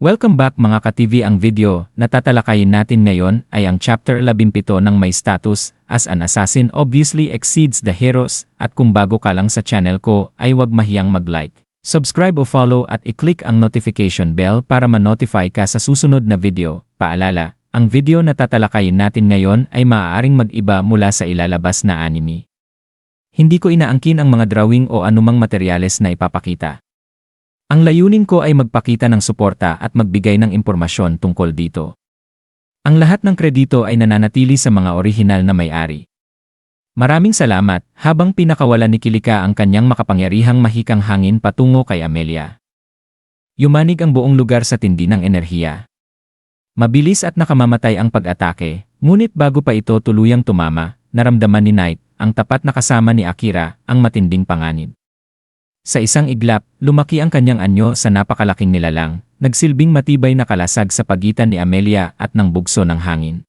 Welcome back mga ka-TV. Ang video na tatalakayin natin ngayon ay ang chapter 17 ng may status as an assassin obviously exceeds the heroes, at kung bago ka lang sa channel ko ay huwag mahiyang mag-like, subscribe o follow at i-click ang notification bell para ma-notify ka sa susunod na video. Paalala, ang video na tatalakayin natin ngayon ay maaaring mag-iba mula sa ilalabas na anime. Hindi ko inaangkin ang mga drawing o anumang materyales na ipapakita. Ang layunin ko ay magpakita ng suporta at magbigay ng impormasyon tungkol dito. Ang lahat ng kredito ay nananatili sa mga orihinal na may-ari. Maraming salamat. Habang pinakawalan ni Kilika ang kanyang makapangyarihang mahikang hangin patungo kay Amelia. Yumanig ang buong lugar sa tindi ng enerhiya. Mabilis at nakamamatay ang pag-atake, ngunit bago pa ito tuluyang tumama, naramdaman ni Knight, ang tapat na kasama ni Akira, ang matinding panganib. Sa isang iglap, lumaki ang kanyang anyo sa napakalaking nilalang, nagsilbing matibay na kalasag sa pagitan ni Amelia at ng bugso ng hangin.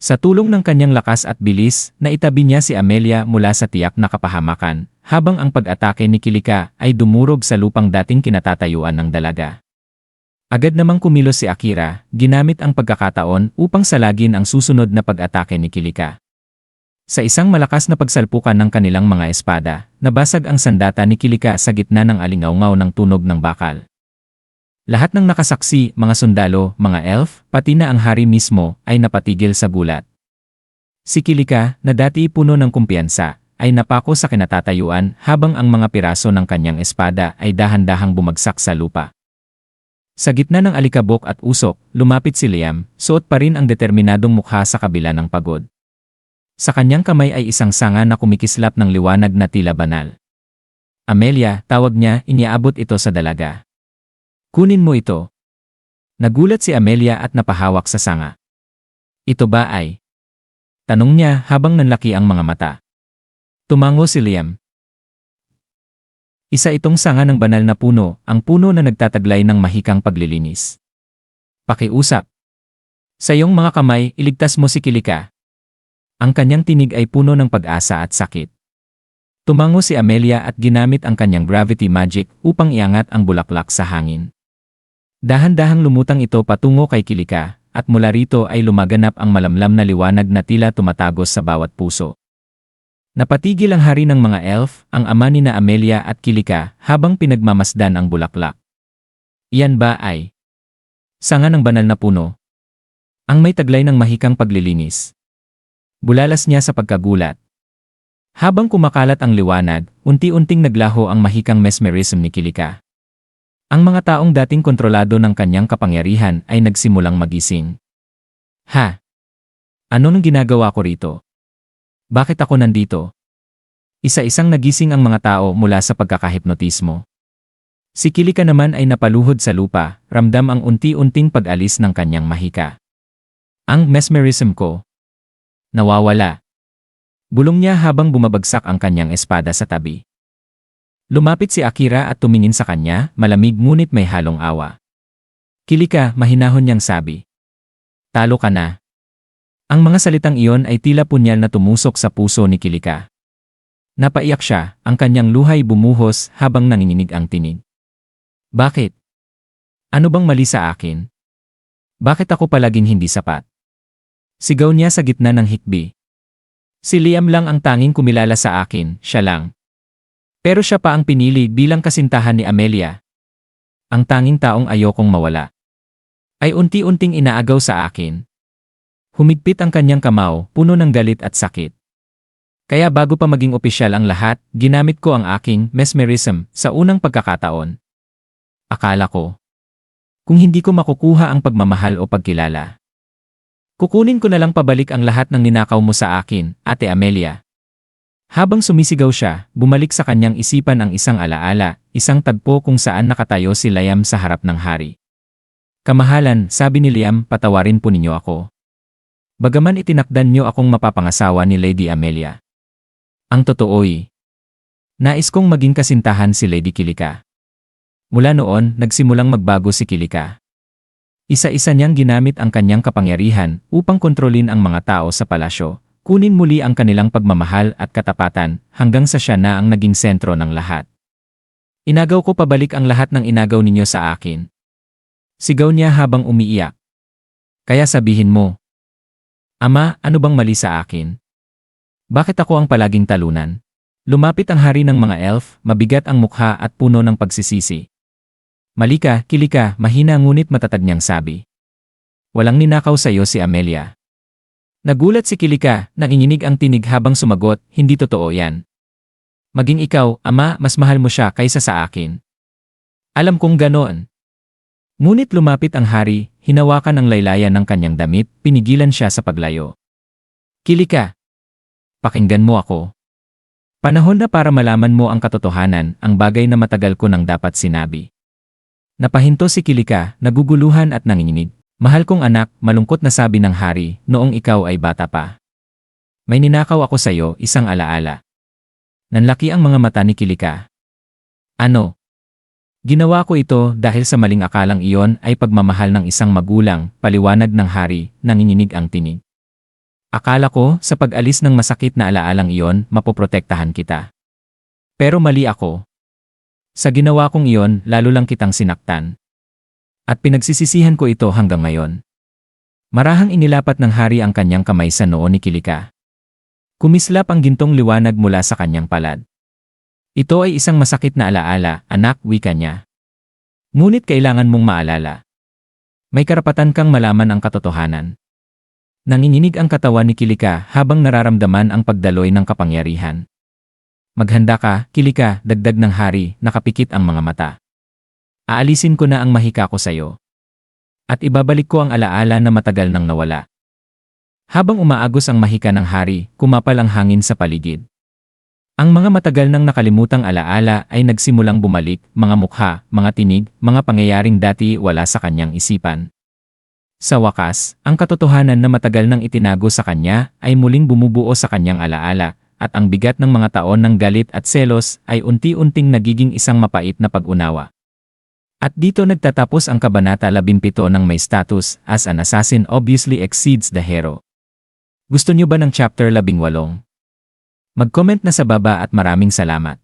Sa tulong ng kanyang lakas at bilis, naitabi niya si Amelia mula sa tiyak na kapahamakan, habang ang pag-atake ni Kilika ay dumurog sa lupang dating kinatatayuan ng dalaga. Agad namang kumilos si Akira, ginamit ang pagkakataon upang salagin ang susunod na pag-atake ni Kilika. Sa isang malakas na pagsalpukan ng kanilang mga espada, nabasag ang sandata ni Kilika sa gitna ng alingawngaw ng tunog ng bakal. Lahat ng nakasaksi, mga sundalo, mga elf, pati na ang hari mismo, ay napatigil sa gulat. Si Kilika, na dati puno ng kumpiyansa, ay napako sa kinatatayuan habang ang mga piraso ng kanyang espada ay dahan-dahang bumagsak sa lupa. Sa gitna ng alikabok at usok, lumapit si Liam, suot pa rin ang determinadong mukha sa kabila ng pagod. Sa kanyang kamay ay isang sanga na kumikislap ng liwanag na tila banal. Amelia, tawag niya, iniabot ito sa dalaga. Kunin mo ito. Nagulat si Amelia at napahawak sa sanga. Ito ba ay? Tanong niya habang nanlaki ang mga mata. Tumango si Liam. Isa itong sanga ng banal na puno, ang puno na nagtataglay ng mahikang paglilinis. Pakiusap. Sa iyong mga kamay, iligtas mo si Kilika. Ang kanyang tinig ay puno ng pag-asa at sakit. Tumango si Amelia at ginamit ang kanyang gravity magic upang iangat ang bulaklak sa hangin. Dahan-dahang lumutang ito patungo kay Kilika, at mula rito ay lumaganap ang malamlam na liwanag na tila tumatagos sa bawat puso. Napatigil ang hari ng mga elf, ang ama ni na Amelia at Kilika, habang pinagmamasdan ang bulaklak. Iyan ba ay sanga ng banal na puno? Ang may taglay ng mahikang paglilinis. Bulalas niya sa pagkagulat. Habang kumakalat ang liwanag, unti-unting naglaho ang mahikang mesmerism ni Kilika. Ang mga taong dating kontrolado ng kanyang kapangyarihan ay nagsimulang magising. Ha? Ano nang ginagawa ko rito? Bakit ako nandito? Isa-isang nagising ang mga tao mula sa pagkakahipnotismo. Si Kilika naman ay napaluhod sa lupa, ramdam ang unti-unting pag-alis ng kanyang mahika. Ang mesmerism ko nawawala. Bulong niya habang bumabagsak ang kanyang espada sa tabi. Lumapit si Akira at tumingin sa kanya, malamig ngunit may halong awa. Kilika, mahinahon niyang sabi. Talo ka na. Ang mga salitang iyon ay tila punyal na tumusok sa puso ni Kilika. Napaiyak siya, ang kanyang luhay bumuhos habang nanginginig ang tinig. Bakit? Ano bang mali sa akin? Bakit ako palaging hindi sapat? Sigaw niya sa gitna ng hikbi. Si Liam lang ang tanging kumilala sa akin, siya lang. Pero siya pa ang pinili bilang kasintahan ni Amelia. Ang tanging taong ayokong mawala. Ay unti-unting inaagaw sa akin. Humigpit ang kanyang kamao, puno ng galit at sakit. Kaya bago pa maging opisyal ang lahat, ginamit ko ang aking mesmerism sa unang pagkakataon. Akala ko, kung hindi ko makukuha ang pagmamahal o pagkilala, kukunin ko na lang pabalik ang lahat ng ninakaw mo sa akin, Ate Amelia. Habang sumisigaw siya, bumalik sa kanyang isipan ang isang alaala, isang tagpo kung saan nakatayo si Liam sa harap ng hari. Kamahalan, sabi ni Liam, patawarin po ninyo ako. Bagaman itinakdan niyo akong mapapangasawa ni Lady Amelia. Ang totoo'y, nais kong maging kasintahan si Lady Kilika. Mula noon, nagsimulang magbago si Kilika. Isa-isa niyang ginamit ang kanyang kapangyarihan upang kontrolin ang mga tao sa palasyo, kunin muli ang kanilang pagmamahal at katapatan, hanggang sa siya na ang naging sentro ng lahat. Inagaw ko pabalik ang lahat ng inagaw ninyo sa akin. Sigaw niya habang umiiyak. Kaya sabihin mo, Ama, ano bang mali sa akin? Bakit ako ang palaging talunan? Lumapit ang hari ng mga elf, mabigat ang mukha at puno ng pagsisisi. Mali ka, Kilika, mahina ngunit matatag niyang sabi. Walang ninakaw sa iyo si Amelia. Nagulat si Kilika, nanginginig ang tinig habang sumagot, hindi totoo yan. Maging ikaw, Ama, mas mahal mo siya kaysa sa akin. Alam kong ganoon. Ngunit lumapit ang hari, hinawakan ang laylayan ng kanyang damit, pinigilan siya sa paglayo. Kilika, pakinggan mo ako. Panahon na para malaman mo ang katotohanan, ang bagay na matagal ko nang dapat sinabi. Napahinto si Kilika, naguguluhan at nanginginig. Mahal kong anak, malungkot na sabi ng hari, noong ikaw ay bata pa. May ninakaw ako sa iyo, isang alaala. Nanlaki ang mga mata ni Kilika. Ano? Ginawa ko ito dahil sa maling akalang iyon ay pagmamahal ng isang magulang, paliwanag ng hari, nanginginig ang tinig. Akala ko, sa pag-alis ng masakit na alaalang iyon, mapoprotektahan kita. Pero mali ako. Sa ginawa kong iyon, lalo lang kitang sinaktan. At pinagsisisihan ko ito hanggang ngayon. Marahang inilapat ng hari ang kanyang kamay sa noo ni Kilika. Kumislap ang gintong liwanag mula sa kanyang palad. Ito ay isang masakit na alaala, anak, wika niya. Ngunit kailangan mong maalala. May karapatan kang malaman ang katotohanan. Nanginginig ang katawan ni Kilika habang nararamdaman ang pagdaloy ng kapangyarihan. Maghanda ka, Kilika, dagdag ng hari, nakapikit ang mga mata. Aalisin ko na ang mahika ko sa iyo. At ibabalik ko ang alaala na matagal nang nawala. Habang umaagos ang mahika ng hari, kumapal ang hangin sa paligid. Ang mga matagal nang nakalimutang alaala ay nagsimulang bumalik, mga mukha, mga tinig, mga pangyayaring dati wala sa kanyang isipan. Sa wakas, ang katotohanan na matagal nang itinago sa kanya ay muling bumubuo sa kanyang alaala, at ang bigat ng mga taon ng galit at selos ay unti-unting nagiging isang mapait na pag-unawa. At dito nagtatapos ang Kabanata 17 ng may status as an assassin obviously exceeds the hero. Gusto niyo ba ng chapter 18? Mag-comment na sa baba at maraming salamat.